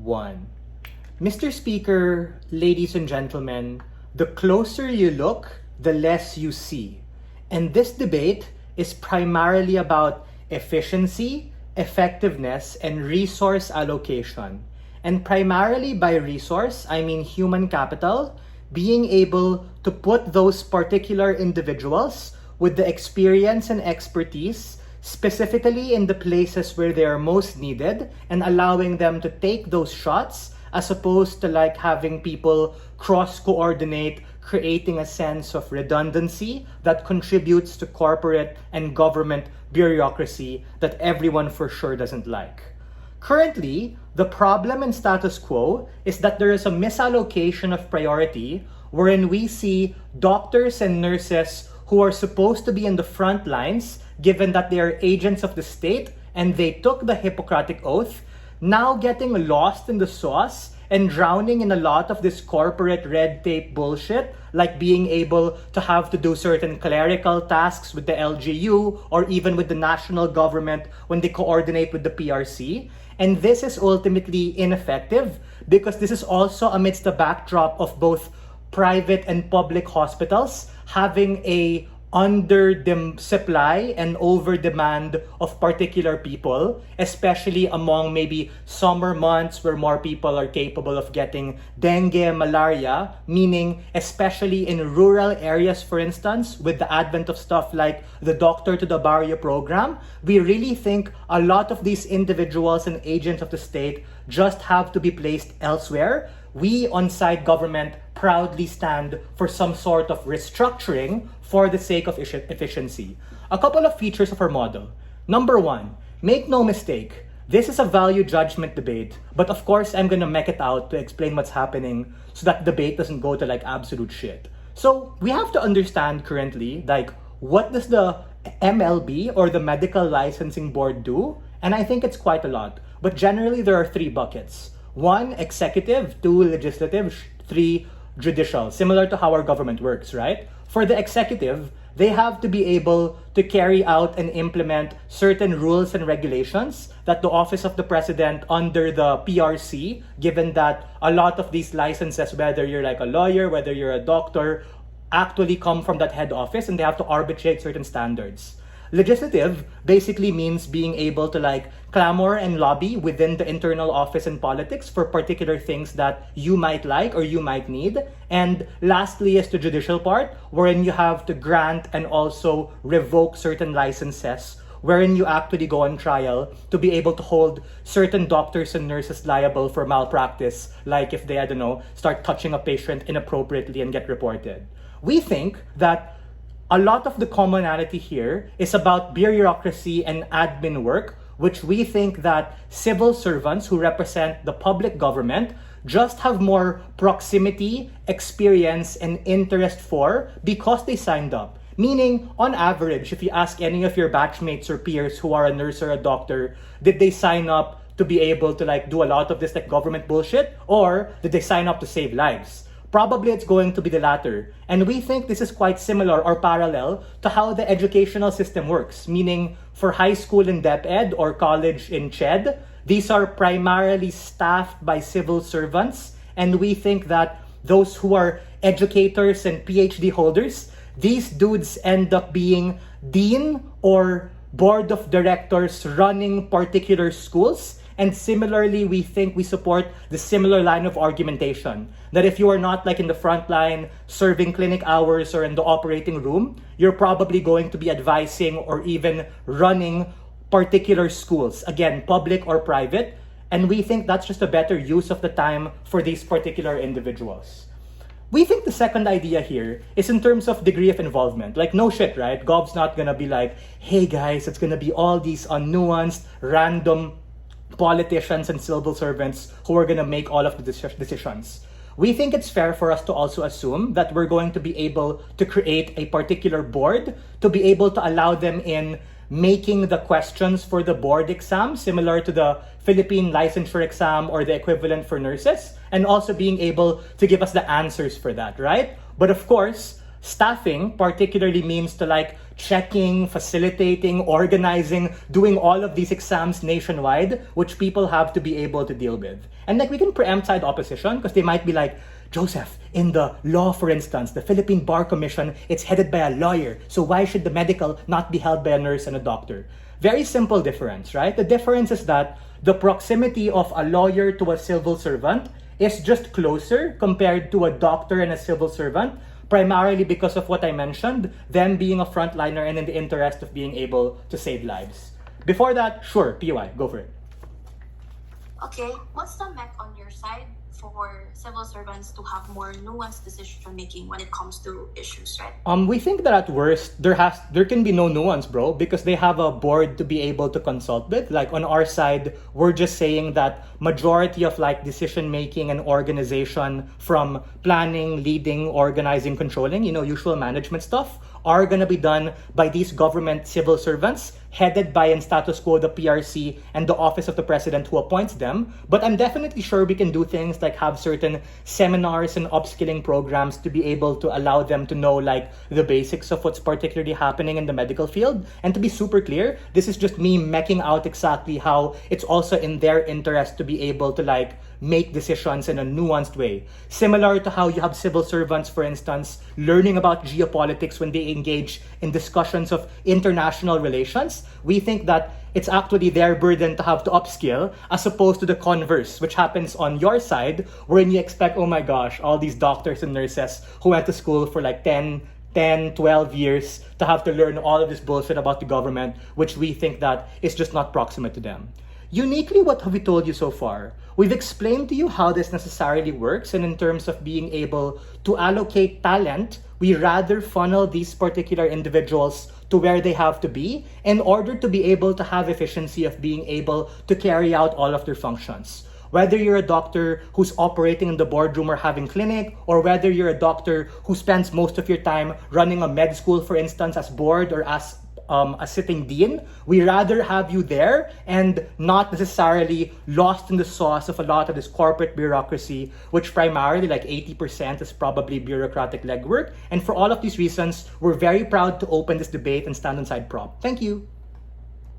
1. Mr. Speaker, ladies and gentlemen, the closer you look, the less you see. And this debate is primarily about efficiency, effectiveness, and resource allocation. And primarily by resource, I mean human capital, being able to put those particular individuals with the experience and expertise specifically in the places where they are most needed and allowing them to take those shots as opposed to like having people cross-coordinate, creating a sense of redundancy that contributes to corporate and government bureaucracy that everyone for sure doesn't like. Currently, the problem in status quo is that there is a misallocation of priority wherein we see doctors and nurses who are supposed to be in the front lines, given that they are agents of the state and they took the Hippocratic Oath, now getting lost in the sauce and drowning in a lot of this corporate red tape bullshit, like being able to have to do certain clerical tasks with the LGU or even with the national government when they coordinate with the PRC. And this is ultimately ineffective because this is also amidst the backdrop of both private and public hospitals having a under supply and over demand of particular people, especially among maybe summer months where more people are capable of getting dengue, malaria, meaning especially in rural areas, for instance, with the advent of stuff like the Doctor to the Barrio program, we really think a lot of these individuals and agents of the state just have to be placed elsewhere. We on side government proudly stand for some sort of restructuring for the sake of efficiency. A couple of features of our model. Number 1, make no mistake, this is a value judgment debate, but of course I'm gonna mech it out to explain what's happening so that debate doesn't go to like absolute shit. So we have to understand currently like what does the MLB or the Medical Licensing Board do? And I think it's quite a lot. But generally there are 3 buckets. 1, executive, 2, legislative, 3, judicial, similar to how our government works, right? For the executive, they have to be able to carry out and implement certain rules and regulations that the office of the president under the PRC, given that a lot of these licenses, whether you're like a lawyer, whether you're a doctor, actually come from that head office and they have to arbitrate certain standards. Legislative basically means being able to like clamor and lobby within the internal office and politics for particular things that you might like or you might need. And lastly is the judicial part, wherein you have to grant and also revoke certain licenses, wherein you actually go on trial to be able to hold certain doctors and nurses liable for malpractice, like if they, I don't know, start touching a patient inappropriately and get reported. We think that a lot of the commonality here is about bureaucracy and admin work, which we think that civil servants who represent the public government just have more proximity, experience, and interest for because they signed up. Meaning, on average, if you ask any of your batchmates or peers who are a nurse or a doctor, did they sign up to be able to like do a lot of this like government bullshit? Or did they sign up to save lives? Probably it's going to be the latter. And we think this is quite similar or parallel to how the educational system works. Meaning, for high school in DepEd or college in CHED, these are primarily staffed by civil servants. And we think that those who are educators and PhD holders, these dudes end up being dean or board of directors running particular schools. And similarly, we think we support the similar line of argumentation that if you are not like in the front line serving clinic hours or in the operating room, you're probably going to be advising or even running particular schools, again, public or private. And we think that's just a better use of the time for these particular individuals. We think the second idea here is in terms of degree of involvement. Like, no shit, right? Gov's not gonna be like, hey guys, it's gonna be all these unnuanced, random politicians and civil servants who are going to make all of the decisions. We think it's fair for us to also assume that we're going to be able to create a particular board to be able to allow them in making the questions for the board exam, similar to the Philippine licensure exam or the equivalent for nurses, and also being able to give us the answers for that, right? But of course, Staffing particularly means to like checking, facilitating, organizing, doing all of these exams nationwide, which people have to be able to deal with. And like we can preempt side opposition because they might be like, Joseph, in the law, for instance, the Philippine Bar Commission, it's headed by a lawyer. So why should the medical not be held by a nurse and a doctor? Very simple difference, right? The difference is that the proximity of a lawyer to a civil servant is just closer compared to a doctor and a civil servant, primarily because of what I mentioned, them being a frontliner and in the interest of being able to save lives. Before that, sure, PY, go for it. Okay, what's the mech on your side for civil servants to have more nuanced decision making when it comes to issues, right? We think that at worst there can be no nuance, bro, because they have a board to be able to consult with. Like on our side, we're just saying that majority of like decision making and organization from planning, leading, organizing, controlling, usual management stuff are going to be done by these government civil servants headed by in status quo the PRC and the office of the president who appoints them. But I'm definitely sure we can do things like have certain seminars and upskilling programs to be able to allow them to know like the basics of what's particularly happening in the medical field. And to be super clear, this is just me meching out exactly how it's also in their interest to be able to like make decisions in a nuanced way. Similar to how you have civil servants, for instance, learning about geopolitics when they engage in discussions of international relations. We think that it's actually their burden to have to upskill as opposed to the converse, which happens on your side, wherein you expect, oh my gosh, all these doctors and nurses who went to school for like 10, 12 years to have to learn all of this bullshit about the government, which we think that is just not proximate to them. Uniquely, what have we told you so far? We've explained to you how this necessarily works, and in terms of being able to allocate talent, we rather funnel these particular individuals to where they have to be in order to be able to have efficiency of being able to carry out all of their functions. Whether you're a doctor who's operating in the boardroom or having clinic, or whether you're a doctor who spends most of your time running a med school, for instance, as board or as a sitting dean, we rather have you there and not necessarily lost in the sauce of a lot of this corporate bureaucracy, which primarily like 80% is probably bureaucratic legwork. And for all of these reasons, we're very proud to open this debate and stand on side prop. Thank you.